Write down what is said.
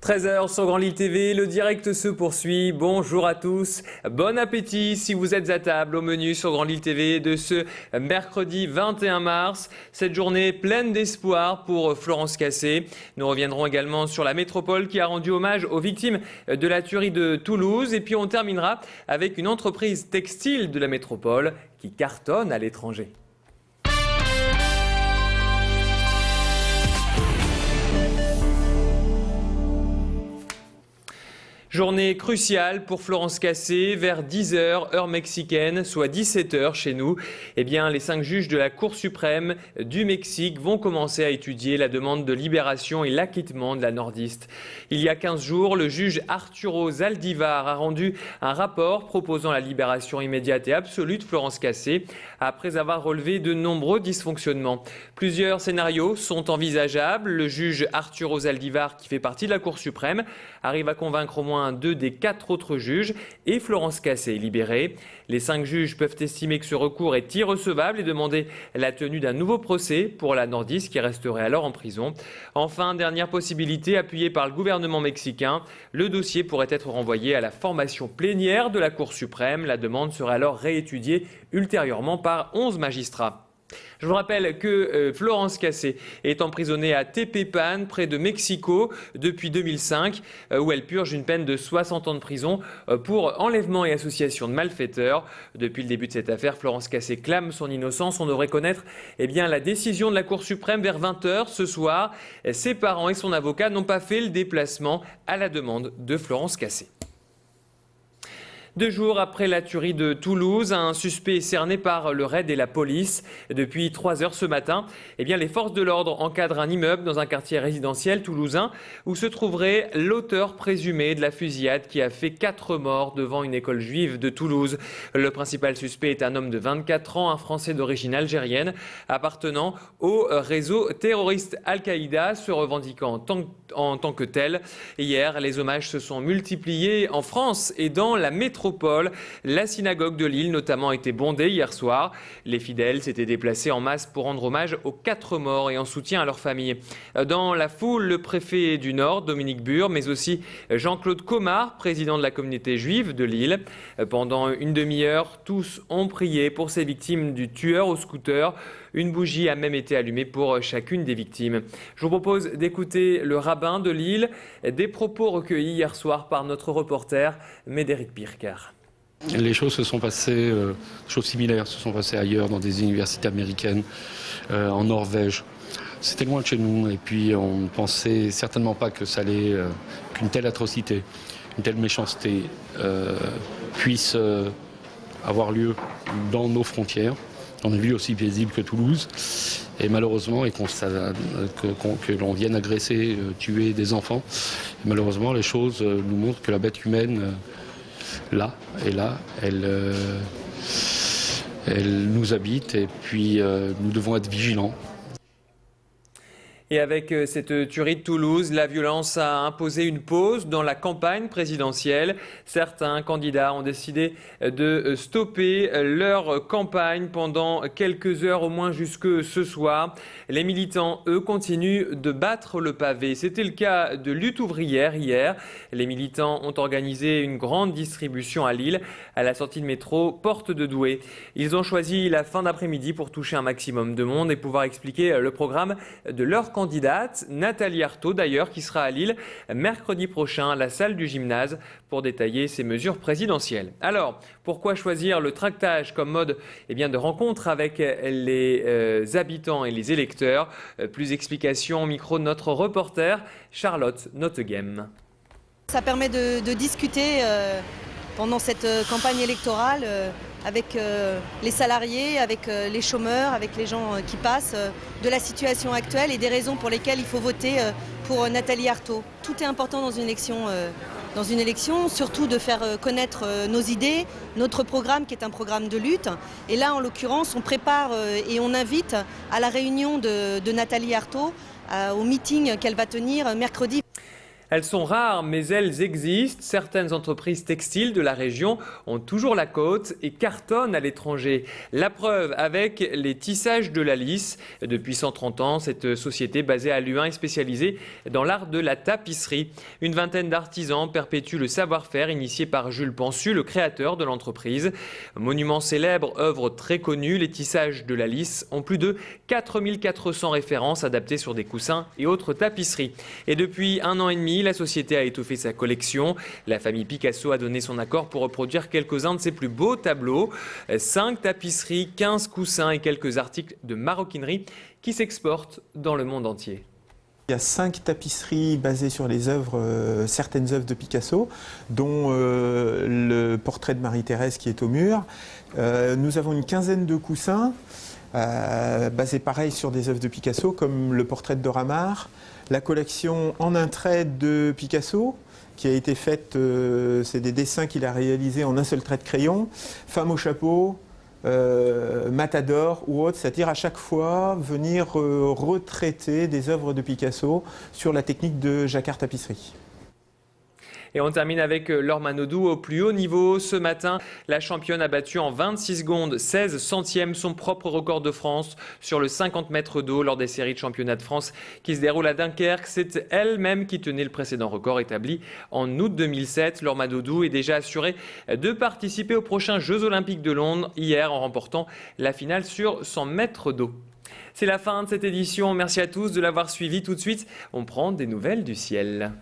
13h sur Grand Lille TV, le direct se poursuit. Bonjour à tous, bon appétit si vous êtes à table au menu sur Grand Lille TV de ce mercredi 21 mars. Cette journée pleine d'espoir pour Florence Cassé. Nous reviendrons également sur la métropole qui a rendu hommage aux victimes de la tuerie de Toulouse. Et puis on terminera avec une entreprise textile de la métropole qui cartonne à l'étranger. Journée cruciale pour Florence Cassé, vers 10h, heure mexicaine, soit 17h chez nous. Eh bien, les 5 juges de la Cour suprême du Mexique vont commencer à étudier la demande de libération et l'acquittement de la nordiste. Il y a 15 jours, le juge Arturo Zaldívar a rendu un rapport proposant la libération immédiate et absolue de Florence Cassé, après avoir relevé de nombreux dysfonctionnements. Plusieurs scénarios sont envisageables. Le juge Arturo Zaldívar, qui fait partie de la Cour suprême, arrive à convaincre au moins 2 des 4 autres juges et Florence Cassé est libérée. Les 5 juges peuvent estimer que ce recours est irrecevable et demander la tenue d'un nouveau procès pour la nordiste qui resterait alors en prison. Enfin, dernière possibilité, appuyée par le gouvernement mexicain, le dossier pourrait être renvoyé à la formation plénière de la Cour suprême. La demande serait alors réétudiée ultérieurement par 11 magistrats. Je vous rappelle que Florence Cassé est emprisonnée à Tepepan, près de Mexico, depuis 2005, où elle purge une peine de 60 ans de prison pour enlèvement et association de malfaiteurs. Depuis le début de cette affaire, Florence Cassé clame son innocence. On devrait connaître la décision de la Cour suprême vers 20h ce soir. Ses parents et son avocat n'ont pas fait le déplacement à la demande de Florence Cassé. 2 jours après la tuerie de Toulouse, un suspect est cerné par le RAID et la police. Depuis 3h ce matin, les forces de l'ordre encadrent un immeuble dans un quartier résidentiel toulousain où se trouverait l'auteur présumé de la fusillade qui a fait 4 morts devant une école juive de Toulouse. Le principal suspect est un homme de 24 ans, un Français d'origine algérienne, appartenant au réseau terroriste Al-Qaïda, se revendiquant en tant que tel. Hier, les hommages se sont multipliés en France et dans la métropole. La synagogue de Lille notamment était bondée hier soir. Les fidèles s'étaient déplacés en masse pour rendre hommage aux 4 morts et en soutien à leurs familles. Dans la foule, le préfet du Nord, Dominique Bure, mais aussi Jean-Claude Comard, président de la communauté juive de Lille. Pendant une demi-heure, tous ont prié pour ces victimes du tueur au scooter. Une bougie a même été allumée pour chacune des victimes. Je vous propose d'écouter le rabbin de Lille, des propos recueillis hier soir par notre reporter Médéric Birker. Les choses se sont passées, choses similaires se sont passées ailleurs, dans des universités américaines, en Norvège. C'était loin de chez nous et puis on ne pensait certainement pas que ça allait, qu'une telle atrocité, une telle méchanceté puisse avoir lieu dans nos frontières, dans une ville aussi paisible que Toulouse. Et malheureusement, que l'on vienne agresser, tuer des enfants. Et malheureusement, les choses nous montrent que la bête humaine, elle nous habite et puis nous devons être vigilants. Et avec cette tuerie de Toulouse, la violence a imposé une pause dans la campagne présidentielle. Certains candidats ont décidé de stopper leur campagne pendant quelques heures, au moins jusque ce soir. Les militants, eux, continuent de battre le pavé. C'était le cas de Lutte ouvrière hier. Les militants ont organisé une grande distribution à Lille, à la sortie de métro Porte de Douai. Ils ont choisi la fin d'après-midi pour toucher un maximum de monde et pouvoir expliquer le programme de leur candidate, Nathalie Arthaud d'ailleurs, qui sera à Lille mercredi prochain à la salle du gymnase pour détailler ses mesures présidentielles. Alors, pourquoi choisir le tractage comme mode de rencontre avec les habitants et les électeurs? Plus d'explications au micro de notre reporter Charlotte Noteghem. Ça permet de discuter pendant cette campagne électorale avec les salariés, avec les chômeurs, avec les gens qui passent, de la situation actuelle et des raisons pour lesquelles il faut voter pour Nathalie Arthaud. Tout est important dans une élection, surtout de faire connaître nos idées, notre programme qui est un programme de lutte. Et là, en l'occurrence, on prépare et on invite à la réunion de Nathalie Arthaud, au meeting qu'elle va tenir mercredi. Elles sont rares, mais elles existent. Certaines entreprises textiles de la région ont toujours la cote et cartonnent à l'étranger. La preuve avec les tissages de la Lys. Depuis 130 ans, cette société basée à Luin est spécialisée dans l'art de la tapisserie. Une vingtaine d'artisans perpétuent le savoir-faire initié par Jules Pensu, le créateur de l'entreprise. Monument célèbre, œuvre très connue, les tissages de la Lys ont plus de 4400 références adaptées sur des coussins et autres tapisseries. Et depuis 1 an et demi, la société a étoffé sa collection. La famille Picasso a donné son accord pour reproduire quelques-uns de ses plus beaux tableaux. 5 tapisseries, 15 coussins et quelques articles de maroquinerie qui s'exportent dans le monde entier. Il y a 5 tapisseries basées sur les œuvres, certaines œuvres de Picasso, dont le portrait de Marie-Thérèse qui est au mur. Nous avons une quinzaine de coussins, basés pareil sur des œuvres de Picasso, comme le portrait de Dora Maar, la collection en un trait de Picasso, qui a été faite, c'est des dessins qu'il a réalisés en un seul trait de crayon, Femme au chapeau, Matador ou autre, c'est-à-dire à chaque fois venir retraiter des œuvres de Picasso sur la technique de jacquard tapisserie. Et on termine avec Laure Manodou au plus haut niveau. Ce matin, la championne a battu en 26 secondes 16 centièmes son propre record de France sur le 50 mètres d'eau lors des séries de championnat de France qui se déroulent à Dunkerque. C'est elle-même qui tenait le précédent record établi en août 2007. Laure Manodou est déjà assurée de participer aux prochains Jeux Olympiques de Londres hier en remportant la finale sur 100 mètres d'eau. C'est la fin de cette édition. Merci à tous de l'avoir suivi. Tout de suite, on prend des nouvelles du ciel.